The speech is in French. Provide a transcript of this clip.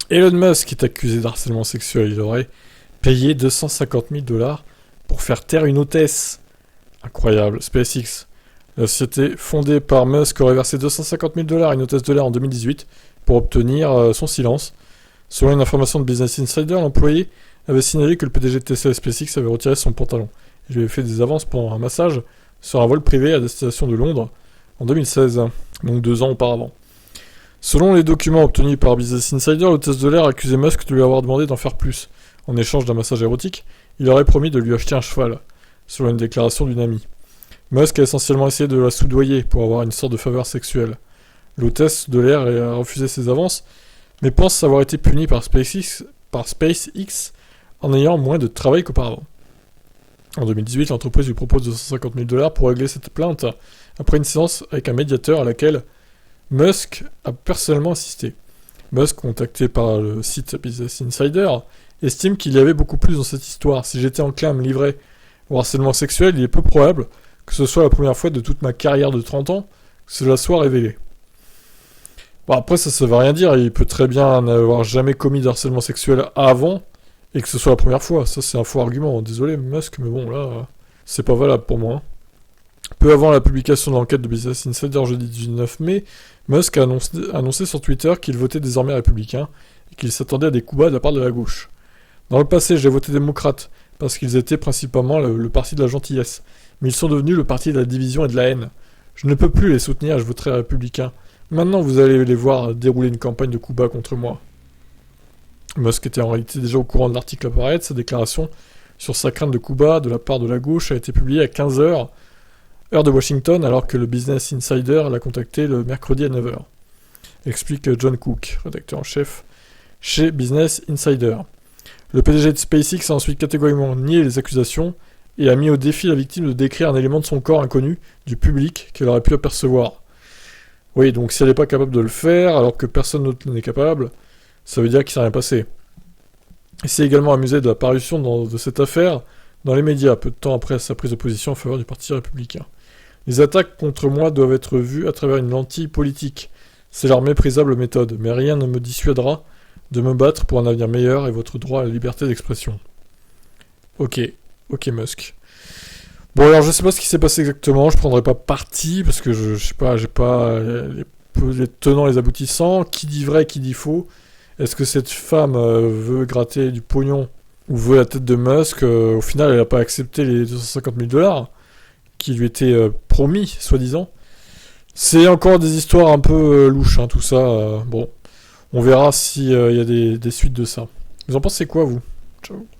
Elon Musk est accusé d'harcèlement sexuel. Il aurait payé 250 000 dollars pour faire taire une hôtesse. Incroyable. SpaceX. La société fondée par Musk aurait versé 250 000 dollars à une hôtesse de l'air en 2018 pour obtenir son silence. Selon une information de Business Insider, l'employé avait signalé que le PDG de Tesla et SpaceX avait retiré son pantalon. Il lui avait fait des avances pendant un massage sur un vol privé à destination de Londres en 2016, donc 2 ans auparavant. Selon les documents obtenus par Business Insider, l'hôtesse de l'air accusait Musk de lui avoir demandé d'en faire plus. En échange d'un massage érotique, il aurait promis de lui acheter un cheval, selon une déclaration d'une amie. Musk a essentiellement essayé de la soudoyer pour avoir une sorte de faveur sexuelle. L'hôtesse de l'air a refusé ses avances, mais pense avoir été punie par SpaceX en ayant moins de travail qu'auparavant. En 2018, l'entreprise lui propose 250 000 dollars pour régler cette plainte après une séance avec un médiateur à laquelle Musk a personnellement assisté. Musk, contacté par le site Business Insider, estime qu'il y avait beaucoup plus dans cette histoire. Si j'étais enclin à me livrer au harcèlement sexuel, il est peu probable que ce soit la première fois de toute ma carrière de 30 ans que cela soit révélé. Bon, après, ça veut rien dire. Il peut très bien n'avoir jamais commis de harcèlement sexuel avant et que ce soit la première fois. Ça, c'est un faux argument. Désolé, Musk, mais bon, là, c'est pas valable pour moi. Peu avant la publication de l'enquête de Business Insider jeudi 19 mai, Musk a annoncé sur Twitter qu'il votait désormais républicain et qu'il s'attendait à des coups bas de la part de la gauche. Dans le passé, j'ai voté démocrate parce qu'ils étaient principalement le parti de la gentillesse, mais ils sont devenus le parti de la division et de la haine. Je ne peux plus les soutenir, je voterai républicain. Maintenant, vous allez les voir dérouler une campagne de coups bas contre moi. Musk était en réalité déjà au courant de l'article apparaître. Sa déclaration sur sa crainte de coups bas de la part de la gauche a été publiée à 15h, heure de Washington, alors que le Business Insider l'a contacté le mercredi à 9h. Explique John Cook, rédacteur en chef chez Business Insider. Le PDG de SpaceX a ensuite catégoriquement nié les accusations et a mis au défi la victime de décrire un élément de son corps inconnu du public qu'elle aurait pu apercevoir. Oui, donc si elle n'est pas capable de le faire, alors que personne d'autre n'est capable, ça veut dire qu'il s'est rien passé. Il s'est également amusé de la parution de cette affaire dans les médias, peu de temps après sa prise de position en faveur du Parti républicain. Les attaques contre moi doivent être vues à travers une lentille politique. C'est leur méprisable méthode, mais rien ne me dissuadera de me battre pour un avenir meilleur et votre droit à la liberté d'expression. Ok Musk. Bon, alors je sais pas ce qui s'est passé exactement, je prendrai pas parti parce que je sais pas, j'ai pas les tenants, les aboutissants, qui dit vrai, qui dit faux. Est-ce que cette femme veut gratter du pognon ou veut la tête de Musk? Au final, elle a pas accepté les 250 000 dollars qui lui étaient promis, soi-disant. C'est encore des histoires un peu louches, tout ça. Bon, on verra s'il y a des suites de ça. Vous en pensez quoi, vous? Ciao.